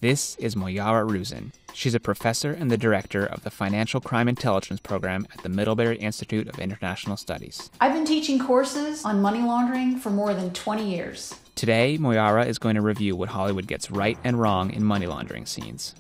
This is Moyara Ruzin. She's a professor and the director of the Financial Crime Intelligence Program at the Middlebury Institute of International Studies. I've been teaching courses on money laundering for more than 20 years. Today, Moyara is going to review what Hollywood gets right and wrong in money laundering scenes.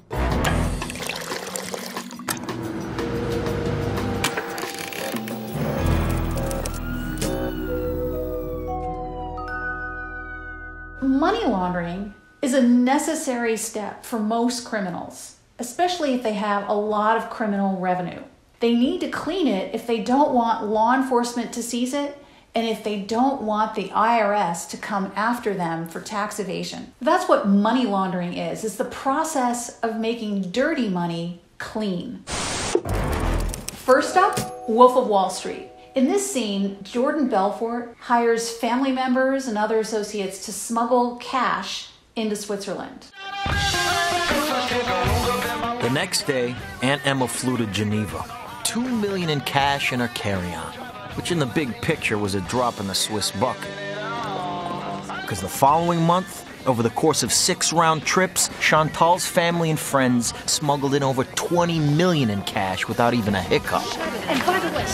Money laundering is a necessary step for most criminals, especially if they have a lot of criminal revenue. They need to clean it if they don't want law enforcement to seize it and if they don't want the IRS to come after them for tax evasion. That's what money laundering is. It's the process of making dirty money clean. First up, Wolf of Wall Street. In this scene, Jordan Belfort hires family members and other associates to smuggle cash into Switzerland. The next day, Aunt Emma flew to Geneva. $2 million in cash in her carry-on, which in the big picture was a drop in the Swiss bucket. Because the following month, over the course of 6 round trips, Chantal's family and friends smuggled in over $20 million in cash without even a hiccup. And by the way,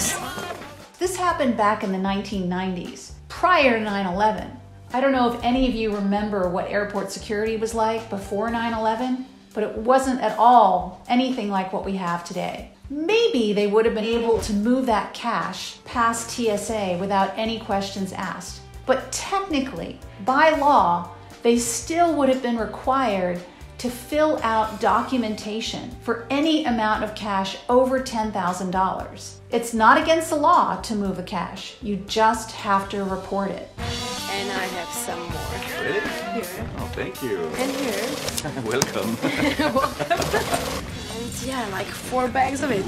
this happened back in the 1990s, prior to 9/11. I don't know if any of you remember what airport security was like before 9/11, but it wasn't at all anything like what we have today. Maybe they would have been able to move that cash past TSA without any questions asked. But technically, by law, they still would have been required to fill out documentation for any amount of cash over $10,000. It's not against the law to move the cash. You just have to report it. And I have some more. Really? Here. Oh, thank you. And here. Welcome. Welcome. And yeah, like 4 bags of it.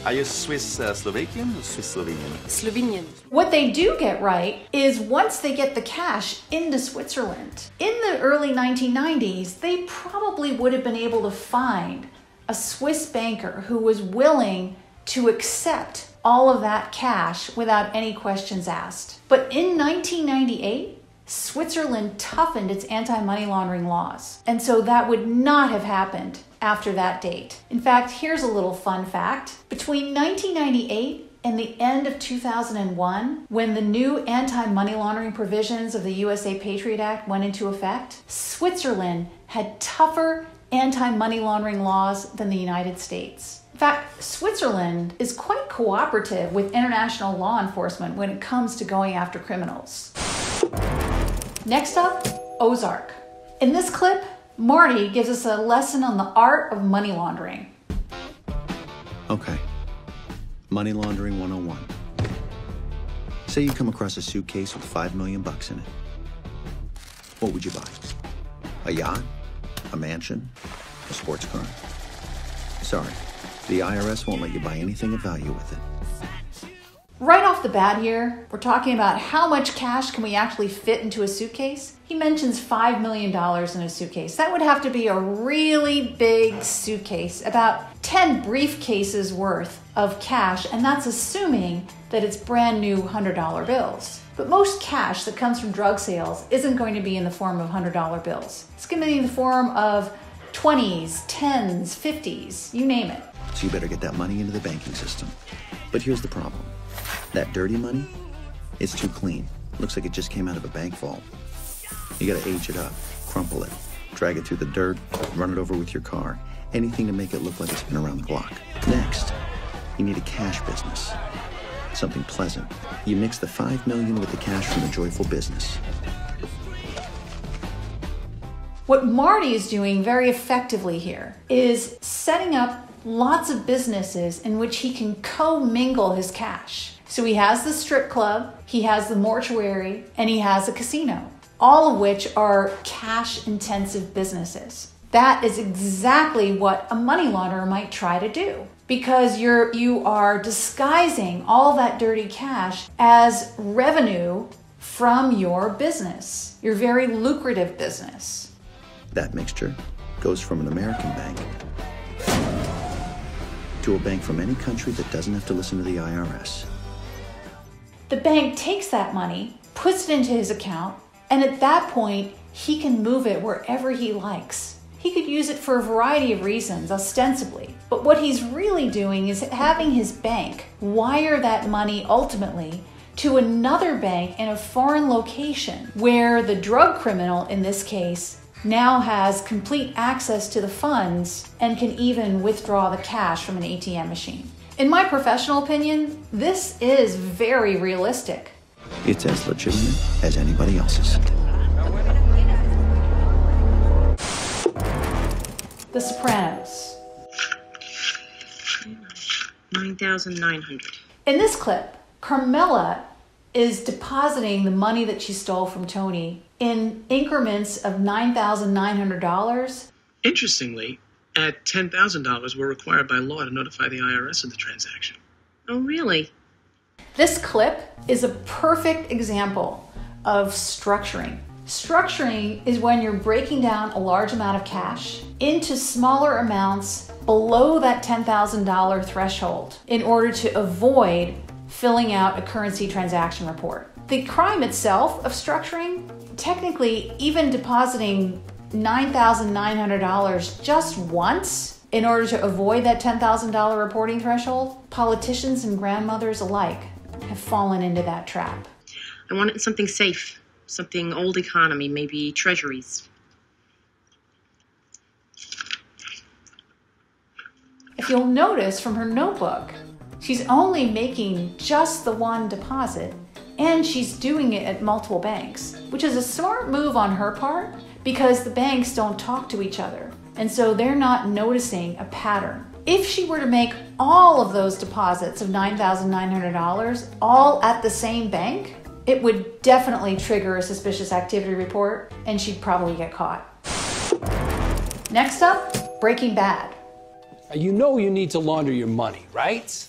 Are you Swiss Slovakian or Swiss Slovenian? Slovenian. What they do get right is once they get the cash into Switzerland, in the early 1990s, they probably would have been able to find a Swiss banker who was willing to accept all of that cash without any questions asked. But in 1998, Switzerland toughened its anti-money laundering laws, and so that would not have happened after that date. In fact, here's a little fun fact. Between 1998 and the end of 2001, when the new anti-money laundering provisions of the USA Patriot Act went into effect, Switzerland had tougher anti-money laundering laws than the United States. In fact, Switzerland is quite cooperative with international law enforcement when it comes to going after criminals. Next up, Ozark. In this clip, Marty gives us a lesson on the art of money laundering. Okay. Money laundering 101. Say you come across a suitcase with $5 million in it. What would you buy? A yacht? A mansion? A sports car? Sorry, the IRS won't let you buy anything of value with it. Right off the bat here, we're talking about how much cash can we actually fit into a suitcase. He mentions $5 million in a suitcase. That would have to be a really big suitcase, about 10 briefcases worth of cash, and that's assuming that it's brand new $100 bills. But most cash that comes from drug sales isn't going to be in the form of $100 bills. It's going to be in the form of 20s, 10s, 50s, you name it. So you better get that money into the banking system. But here's the problem. That dirty money, it's too clean. Looks like it just came out of a bank vault. You gotta age it up, crumple it, drag it through the dirt, run it over with your car. Anything to make it look like it's been around the block. Next, you need a cash business. Something pleasant. You mix the $5 million with the cash from the joyful business. What Marty is doing very effectively here is setting up lots of businesses in which he can co-mingle his cash. So he has the strip club, he has the mortuary, and he has a casino, all of which are cash-intensive businesses. That is exactly what a money launderer might try to do, because you are disguising all that dirty cash as revenue from your business, your very lucrative business. That mixture goes from an American bank to a bank from any country that doesn't have to listen to the IRS. The bank takes that money, puts it into his account, And at that point, he can move it wherever he likes. He could use it for a variety of reasons, ostensibly. But what he's really doing is having his bank wire that money ultimately to another bank in a foreign location where the drug criminal, in this case, now has complete access to the funds and can even withdraw the cash from an ATM machine. In my professional opinion, this is very realistic. It's as legitimate as anybody else's. The Sopranos. 9,900. In this clip, Carmela is depositing the money that she stole from Tony in increments of $9,900. Interestingly, at $10,000, we're required by law to notify the IRS of the transaction. Oh, really? This clip is a perfect example of structuring. Structuring is when you're breaking down a large amount of cash into smaller amounts below that $10,000 threshold in order to avoid filling out a currency transaction report. The crime itself of structuring, technically even depositing $9,900 just once in order to avoid that $10,000 reporting threshold, politicians and grandmothers alike have fallen into that trap. I wanted something safe, something old economy, maybe treasuries. If you'll notice from her notebook, she's only making just the one deposit, and she's doing it at multiple banks, which is a smart move on her part because the banks don't talk to each other, and so they're not noticing a pattern. If she were to make all of those deposits of $9,900 all at the same bank, it would definitely trigger a suspicious activity report, and she'd probably get caught. Next up, Breaking Bad. You know you need to launder your money, right?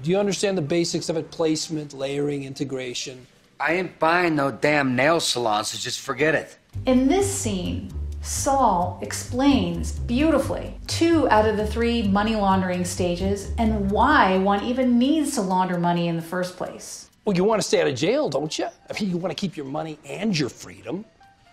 Do you understand the basics of it? Placement, layering, integration? I ain't buying no damn nail salon, so just forget it. In this scene, Saul explains beautifully 2 out of the 3 money laundering stages and why one even needs to launder money in the first place. Well, you want to stay out of jail, don't you? I mean, you want to keep your money and your freedom.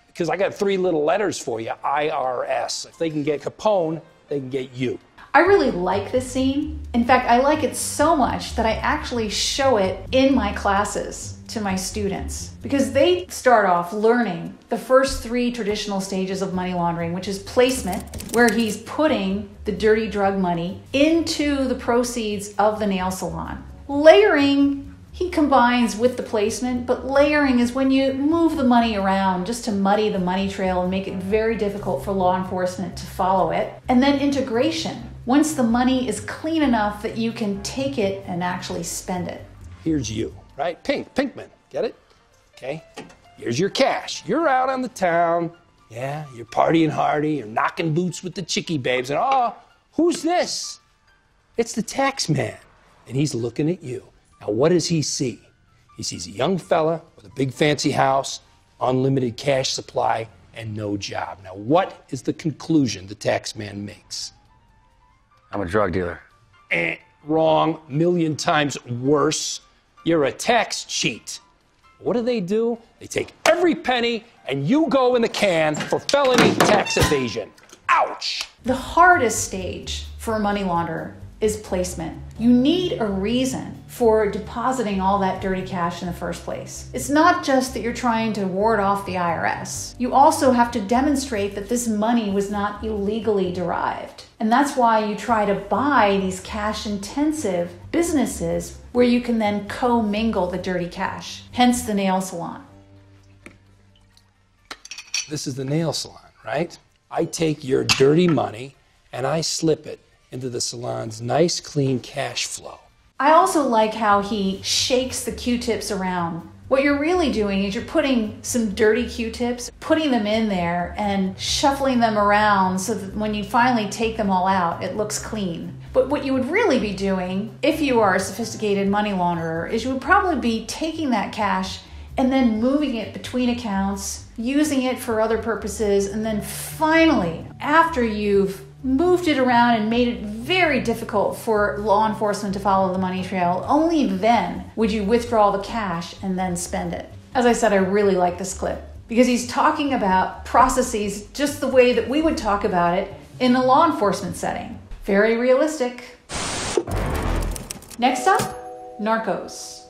Because I got 3 little letters for you, IRS. If they can get Capone, they can get you. I really like this scene. In fact, I like it so much that I actually show it in my classes to my students because they start off learning the first 3 traditional stages of money laundering, which is placement, where he's putting the dirty drug money into the proceeds of the nail salon. Layering, he combines with the placement, but layering is when you move the money around just to muddy the money trail and make it very difficult for law enforcement to follow it. And then integration, once the money is clean enough that you can take it and actually spend it. Here's you, right? Pinkman, get it? Okay. Here's your cash. You're out on the town. Yeah, you're partying hardy. You're knocking boots with the chickie babes. And oh, who's this? It's the tax man. And he's looking at you. Now, what does he see? He sees a young fella with a big fancy house, unlimited cash supply, and no job. Now, what is the conclusion the tax man makes? I'm a drug dealer. Wrong. Million times worse. You're a tax cheat. What do? They take every penny and you go in the can for felony tax evasion. Ouch! The hardest stage for a money launderer is placement. You need a reason for depositing all that dirty cash in the first place. It's not just that you're trying to ward off the IRS. You also have to demonstrate that this money was not illegally derived. And that's why you try to buy these cash-intensive businesses where you can then co-mingle the dirty cash, hence the nail salon. This is the nail salon, right? I take your dirty money and I slip it into the salon's nice, clean cash flow. I also like how he shakes the Q-tips around. What you're really doing is you're putting some dirty Q-tips, putting them in there and shuffling them around so that when you finally take them all out, it looks clean. But what you would really be doing, if you are a sophisticated money launderer, is you would probably be taking that cash and then moving it between accounts, using it for other purposes, and then finally, after you've moved it around and made it very difficult for law enforcement to follow the money trail, only then would you withdraw the cash and then spend it. As I said, I really like this clip because he's talking about processes just the way that we would talk about it in a law enforcement setting. Very realistic. Next up, Narcos.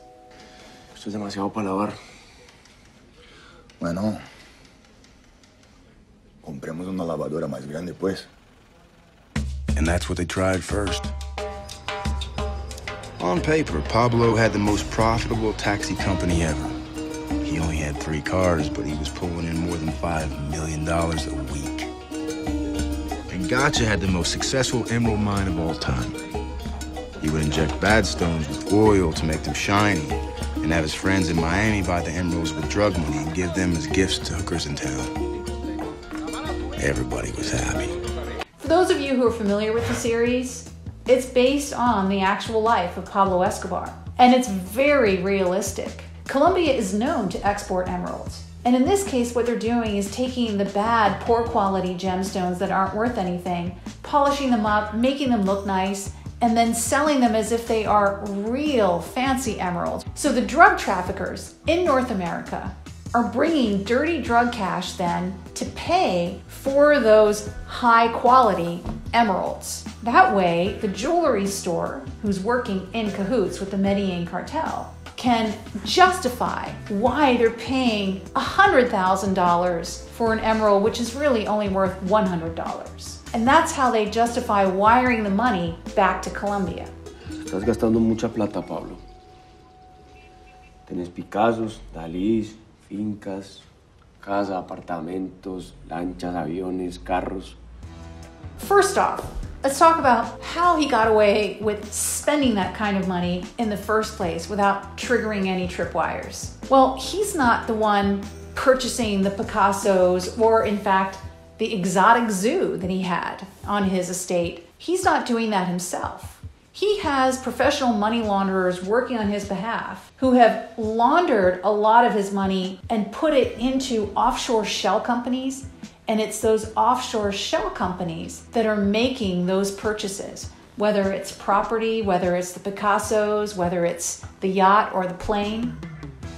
Esto es demasiado para lavar. Bueno, compremos una lavadora más grande, pues. And that's what they tried first. On paper, Pablo had the most profitable taxi company ever. He only had 3 cars, but he was pulling in more than $5 million a week. And Gotcha had the most successful emerald mine of all time. He would inject bad stones with oil to make them shiny, and have his friends in Miami buy the emeralds with drug money and give them as gifts to hookers in town. Everybody was happy. For those of you who are familiar with the series, it's based on the actual life of Pablo Escobar, and it's very realistic. Colombia is known to export emeralds, and in this case what they're doing is taking the bad, poor quality gemstones that aren't worth anything, polishing them up, making them look nice, and then selling them as if they are real fancy emeralds. So the drug traffickers in North America are bringing dirty drug cash then to pay for those high quality emeralds. That way, the jewelry store, who's working in cahoots with the Medellin cartel, can justify why they're paying $100,000 for an emerald, which is really only worth $100. And that's how they justify wiring the money back to Colombia. Estás gastando mucha plata, Pablo. Tienes Picassos, Dalís, fincas, casa, apartamentos, lanchas, aviones, carros. First off, let's talk about how he got away with spending that kind of money in the first place without triggering any tripwires. Well, he's not the one purchasing the Picassos or, in fact, the exotic zoo that he had on his estate. He's not doing that himself. He has professional money launderers working on his behalf who have laundered a lot of his money and put it into offshore shell companies. And it's those offshore shell companies that are making those purchases, whether it's property, whether it's the Picassos, whether it's the yacht or the plane.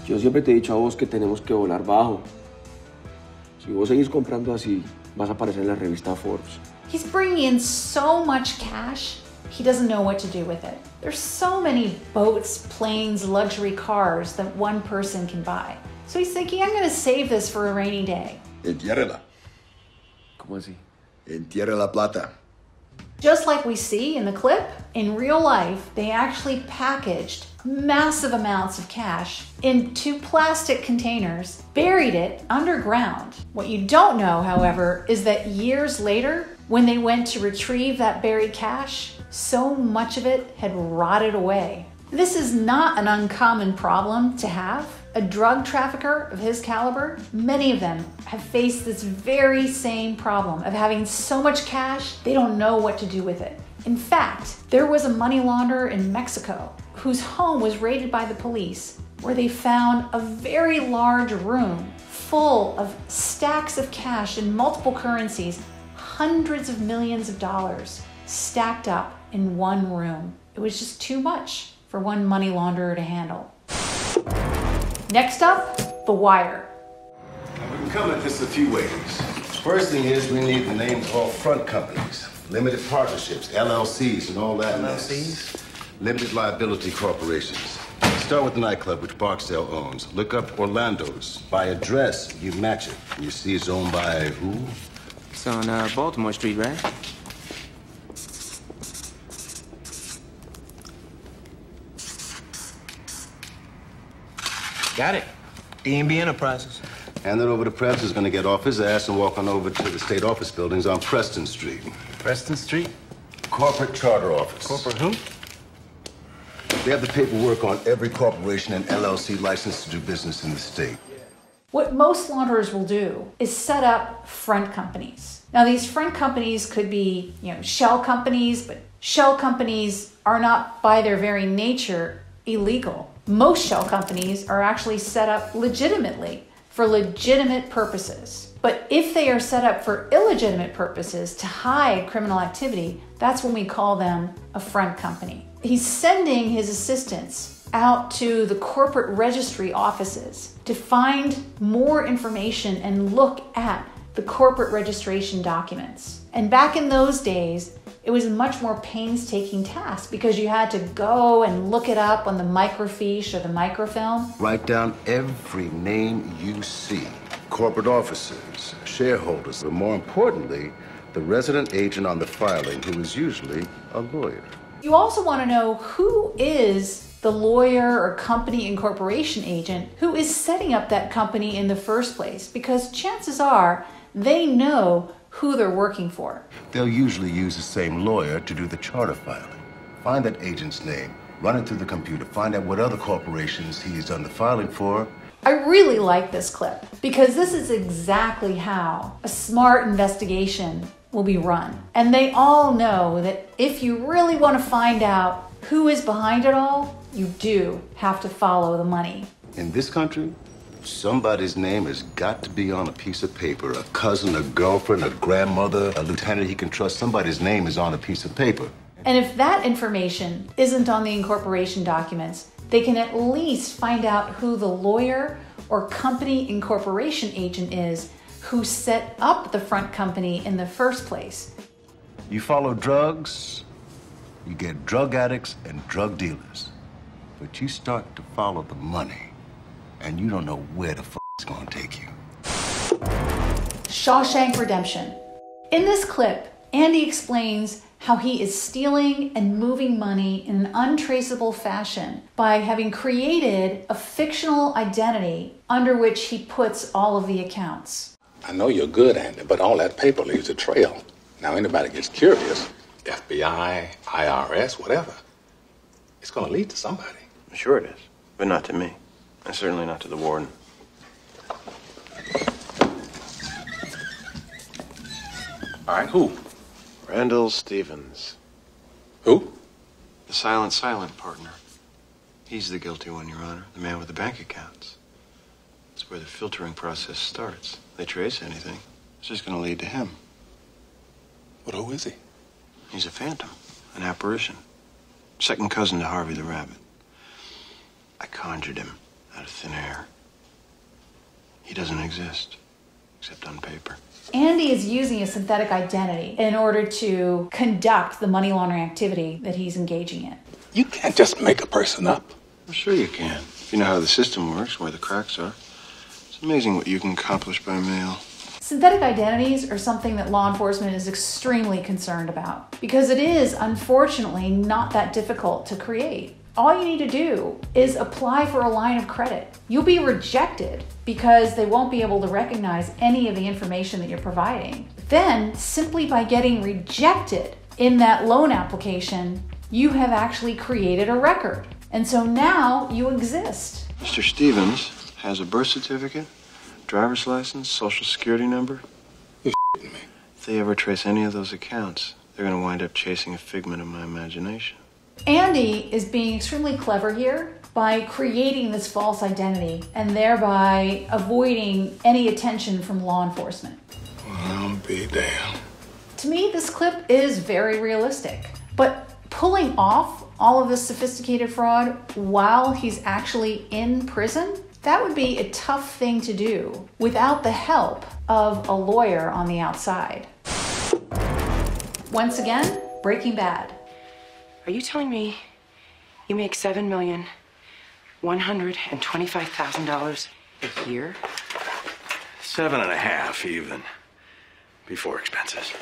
Yo siempre te he dicho a vos que tenemos que volar bajo. Si vos seguís comprando así, vas a aparecer en la revista Forbes. He's bringing in so much cash, he doesn't know what to do with it. There's so many boats, planes, luxury cars that one person can buy. So he's thinking, I'm going to save this for a rainy day. Entiérrela. ¿Cómo así? Entierra la plata. Just like we see in the clip, in real life, they actually packaged massive amounts of cash into plastic containers, buried it underground. What you don't know, however, is that years later, when they went to retrieve that buried cash, so much of it had rotted away. This is not an uncommon problem to have. A drug trafficker of his caliber, many of them have faced this very same problem of having so much cash, they don't know what to do with it. In fact, there was a money launderer in Mexico whose home was raided by the police, where they found a very large room full of stacks of cash in multiple currencies, hundreds of millions of dollars stacked up in one room. It was just too much for one money launderer to handle. Next up, The Wire. We can come at this a few ways. First thing is we need the names of all front companies, limited partnerships, LLCs, and all that mess. Limited liability corporations. Start with the nightclub, which Barksdale owns. Look up Orlando's. By address, you match it. You see it's owned by who? It's on Baltimore Street, right? Got it. D&B Enterprises. Hand it over to Prebz, who's going to get off his ass and walk on over to the state office buildings on Preston Street. Preston Street? Corporate charter office. Corporate who? They have the paperwork on every corporation and LLC licensed to do business in the state. What most launderers will do is set up front companies. Now, these front companies could be, shell companies, but shell companies are not, by their very nature, illegal. Most shell companies are actually set up legitimately for legitimate purposes. But if they are set up for illegitimate purposes to hide criminal activity, that's when we call them a front company. He's sending his assistants out to the corporate registry offices to find more information and look at the corporate registration documents. And back in those days, it was a much more painstaking task because you had to go and look it up on the microfiche or the microfilm. Write down every name you see. Corporate officers, shareholders, but more importantly, the resident agent on the filing, who is usually a lawyer. You also want to know who is the lawyer or company incorporation agent who is setting up that company in the first place, because chances are they know who they're working for. They'll usually use the same lawyer to do the charter filing. Find that agent's name, run it through the computer, find out what other corporations he's done the filing for. I really like this clip because this is exactly how a smart investigation will be run. And they all know that if you really want to find out who is behind it all, you do have to follow the money. In this country, somebody's name has got to be on a piece of paper. A cousin, a girlfriend, a grandmother, a lieutenant he can trust. Somebody's name is on a piece of paper. And if that information isn't on the incorporation documents, they can at least find out who the lawyer or company incorporation agent is who set up the front company in the first place. You follow drugs, you get drug addicts and drug dealers. But you start to follow the money, and you don't know where the it's gonna take you. Shawshank Redemption. In this clip, Andy explains how he is stealing and moving money in an untraceable fashion by having created a fictional identity under which he puts all of the accounts. I know you're good, Andy, but all that paper leaves a trail. Now, anybody gets curious, FBI, IRS, whatever, it's going to lead to somebody. Sure it is, but not to me. And certainly not to the warden. All right, who? Randall Stevens. Who? The silent partner. He's the guilty one, Your Honor. The man with the bank accounts. That's where the filtering process starts. They trace anything, it's just going to lead to him. But who is he? He's a phantom, an apparition. Second cousin to Harvey the Rabbit. I conjured him out of thin air. He doesn't exist, except on paper. Andy is using a synthetic identity in order to conduct the money laundering activity that he's engaging in. You can't just make a person up. Well, sure you can. If you know how the system works, where the cracks are. It's amazing what you can accomplish by mail. Synthetic identities are something that law enforcement is extremely concerned about because it is, unfortunately, not that difficult to create. All you need to do is apply for a line of credit. You'll be rejected because they won't be able to recognize any of the information that you're providing. Then, simply by getting rejected in that loan application, you have actually created a record. And so now you exist. Mr. Stevens has a birth certificate, driver's license, social security number. You're shitting me. If they ever trace any of those accounts, they're going to wind up chasing a figment of my imagination. Andy is being extremely clever here by creating this false identity and thereby avoiding any attention from law enforcement. Well, I'll be damned. To me, this clip is very realistic, but pulling off all of this sophisticated fraud while he's actually in prison, that would be a tough thing to do without the help of a lawyer on the outside. Once again, Breaking Bad. Are you telling me you make $7,125,000 a year? 7.5 even, before expenses.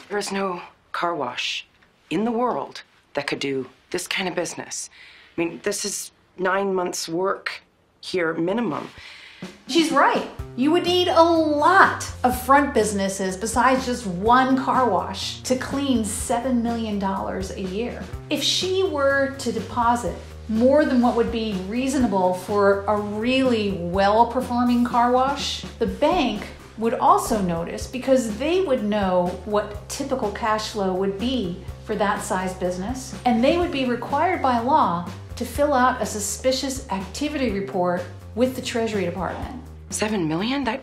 There is no car wash in the world that could do this kind of business. I mean, this is 9 months' work here, minimum. She's right. You would need a lot of front businesses besides just one car wash to clean $7 million a year. If she were to deposit more than what would be reasonable for a really well-performing car wash, the bank would also notice because they would know what typical cash flow would be for that size business, and they would be required by law to fill out a suspicious activity report with the Treasury Department. $7 million? That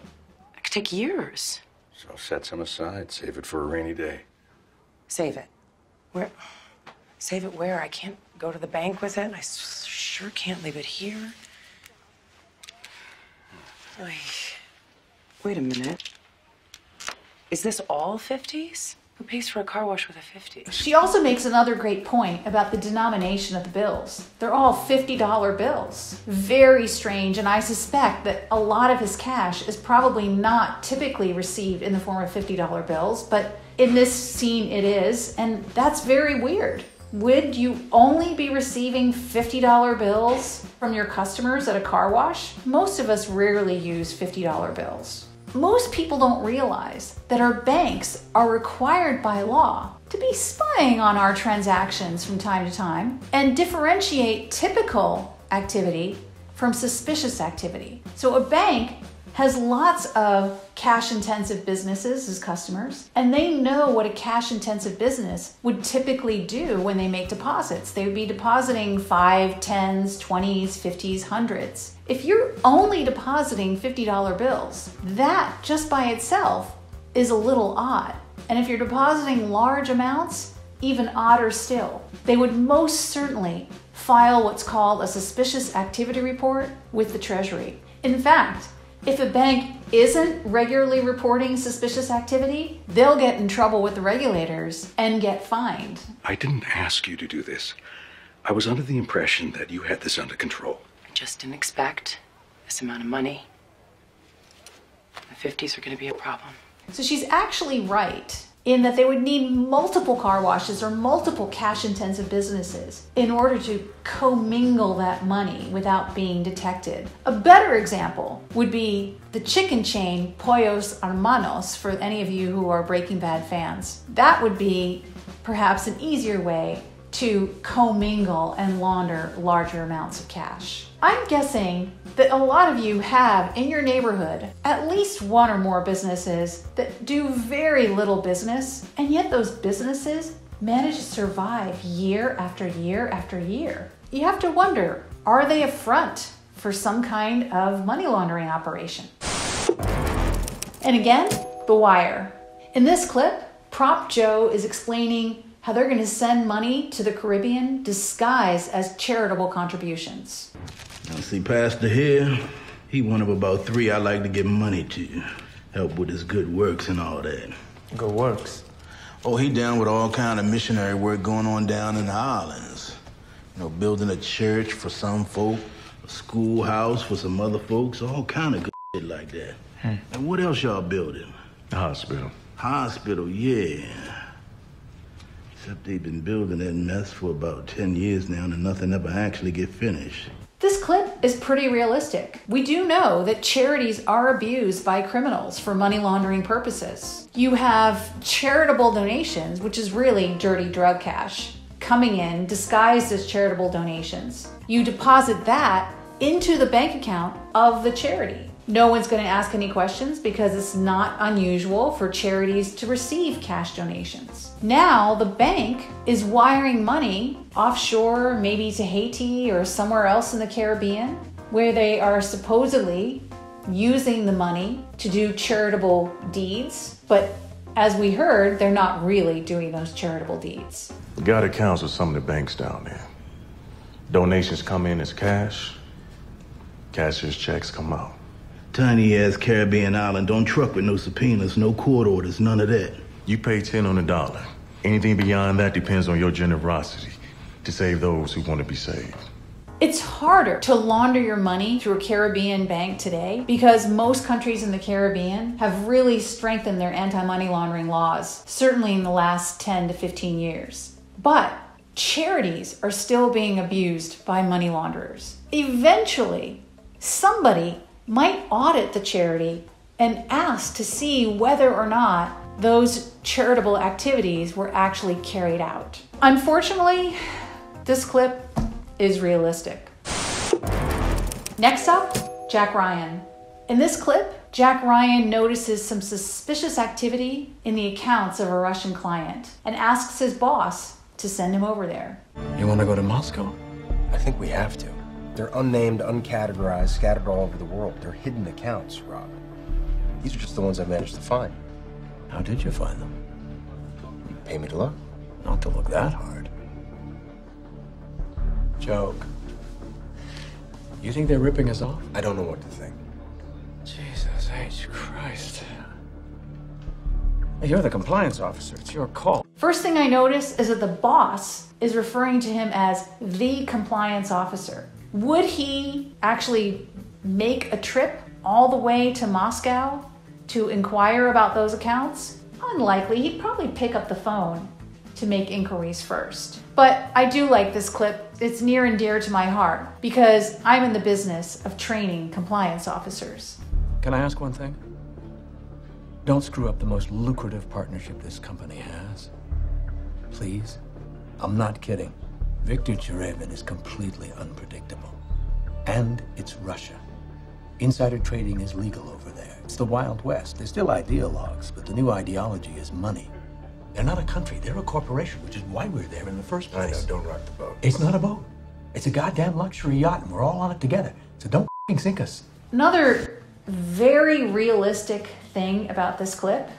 could take years. So set some aside, save it for a rainy day. Save it. Where? Save it where? I can't go to the bank with it. sure can't leave it here. Wait a minute. Is this all 50s? Who pays for a car wash with a 50? She also makes another great point about the denomination of the bills. They're all $50 bills. Very strange, and I suspect that a lot of his cash is probably not typically received in the form of $50 bills, but in this scene it is, and that's very weird. Would you only be receiving $50 bills from your customers at a car wash? Most of us rarely use $50 bills. Most people don't realize that our banks are required by law to be spying on our transactions from time to time and differentiate typical activity from suspicious activity. So a bank has lots of cash-intensive businesses as customers, and they know what a cash-intensive business would typically do when they make deposits. They would be depositing 5, 10s, 20s, 50s, 100s. If you're only depositing $50 bills, that just by itself is a little odd. And if you're depositing large amounts, even odder still. They would most certainly file what's called a suspicious activity report with the Treasury. In fact, if a bank isn't regularly reporting suspicious activity, they'll get in trouble with the regulators and get fined. I didn't ask you to do this. I was under the impression that you had this under control. I just didn't expect this amount of money. The 50s are going to be a problem. So she's actually right in that they would need multiple car washes or multiple cash-intensive businesses in order to commingle that money without being detected. A better example would be the chicken chain Pollos Hermanos, for any of you who are Breaking Bad fans. That would be perhaps an easier way to commingle and launder larger amounts of cash. I'm guessing that a lot of you have in your neighborhood at least one or more businesses that do very little business, and yet those businesses manage to survive year after year after year. You have to wonder, are they a front for some kind of money laundering operation? And again, The Wire. In this clip, Prop Joe is explaining how they're going to send money to the Caribbean disguised as charitable contributions. Now, see, Pastor here, he one of about 3 I like to give money to. Help with his good works and all that. Good works? Oh, he down with all kind of missionary work going on down in the islands. You know, building a church for some folk, a schoolhouse for some other folks, all kind of good shit like that. And what else y'all building? The hospital. Hospital, yeah. Except they've been building that mess for about 10 years now and nothing ever actually get finished. This clip is pretty realistic. We do know that charities are abused by criminals for money laundering purposes. You have charitable donations, which is really dirty drug cash, coming in disguised as charitable donations. You deposit that into the bank account of the charity. No one's going to ask any questions because it's not unusual for charities to receive cash donations. Now the bank is wiring money offshore, maybe to Haiti or somewhere else in the Caribbean, where they are supposedly using the money to do charitable deeds. But as we heard, they're not really doing those charitable deeds. We got accounts with some of the banks down there. Donations come in as cash. Cashier's checks come out. Tiny-ass Caribbean island, don't truck with no subpoenas, no court orders, none of that. You pay 10 on the dollar. Anything beyond that depends on your generosity to save those who want to be saved. It's harder to launder your money through a Caribbean bank today because most countries in the Caribbean have really strengthened their anti-money laundering laws, certainly in the last 10 to 15 years. But charities are still being abused by money launderers. Eventually, somebody might audit the charity and ask to see whether or not those charitable activities were actually carried out. Unfortunately, this clip is realistic. Next up, Jack Ryan. In this clip, Jack Ryan notices some suspicious activity in the accounts of a Russian client and asks his boss to send him over there. You want to go to Moscow? I think we have to. They're unnamed, uncategorized, scattered all over the world. They're hidden accounts, Rob. These are just the ones I managed to find. How did you find them? You pay me to look. Not to look that hard. Joke. You think they're ripping us off? I don't know what to think. Jesus H. Christ. You're the compliance officer. It's your call. First thing I notice is that the boss is referring to him as the compliance officer. Would he actually make a trip all the way to Moscow to inquire about those accounts? Unlikely. He'd probably pick up the phone to make inquiries first. But I do like this clip. It's near and dear to my heart because I'm in the business of training compliance officers. Can I ask one thing? Don't screw up the most lucrative partnership this company has. Please? I'm not kidding. Viktor Cherevin is completely unpredictable. And it's Russia. Insider trading is legal over there. It's the Wild West. There's still ideologues, but the new ideology is money. They're not a country, they're a corporation, which is why we're there in the first place. I know, don't rock the boat. It's not a boat. It's a goddamn luxury yacht, and we're all on it together. So don't f***ing sink us. Another very realistic thing about this clip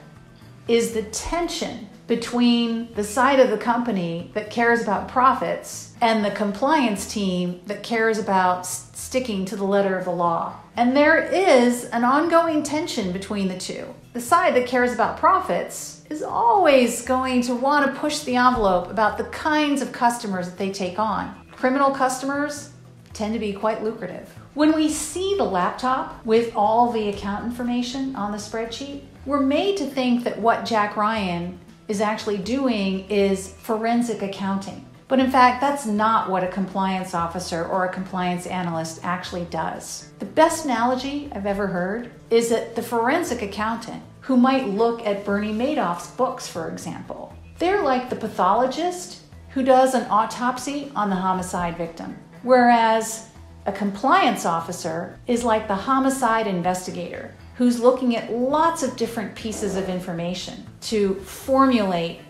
is the tension between the side of the company that cares about profits and the compliance team that cares about sticking to the letter of the law. And there is an ongoing tension between the two. The side that cares about profits is always going to want to push the envelope about the kinds of customers that they take on. Criminal customers tend to be quite lucrative. When we see the laptop with all the account information on the spreadsheet, we're made to think that what Jack Ryan is actually doing is forensic accounting. But in fact, that's not what a compliance officer or a compliance analyst actually does. The best analogy I've ever heard is that the forensic accountant who might look at Bernie Madoff's books, for example, they're like the pathologist who does an autopsy on the homicide victim, whereas a compliance officer is like the homicide investigator who's looking at lots of different pieces of information to formulate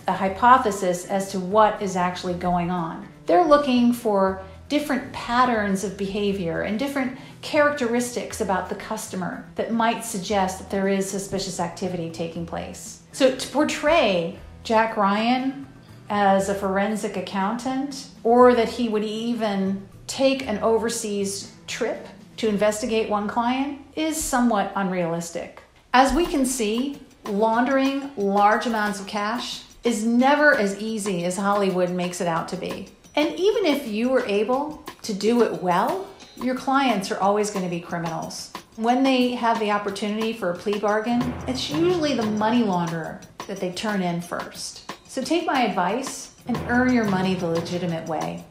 a hypothesis as to what is actually going on. They're looking for different patterns of behavior and different characteristics about the customer that might suggest that there is suspicious activity taking place. So to portray Jack Ryan as a forensic accountant, or that he would even take an overseas trip to investigate one client, is somewhat unrealistic. As we can see, laundering large amounts of cash is never as easy as Hollywood makes it out to be. And even if you were able to do it well, your clients are always going to be criminals. When they have the opportunity for a plea bargain, it's usually the money launderer that they turn in first. So take my advice and earn your money the legitimate way.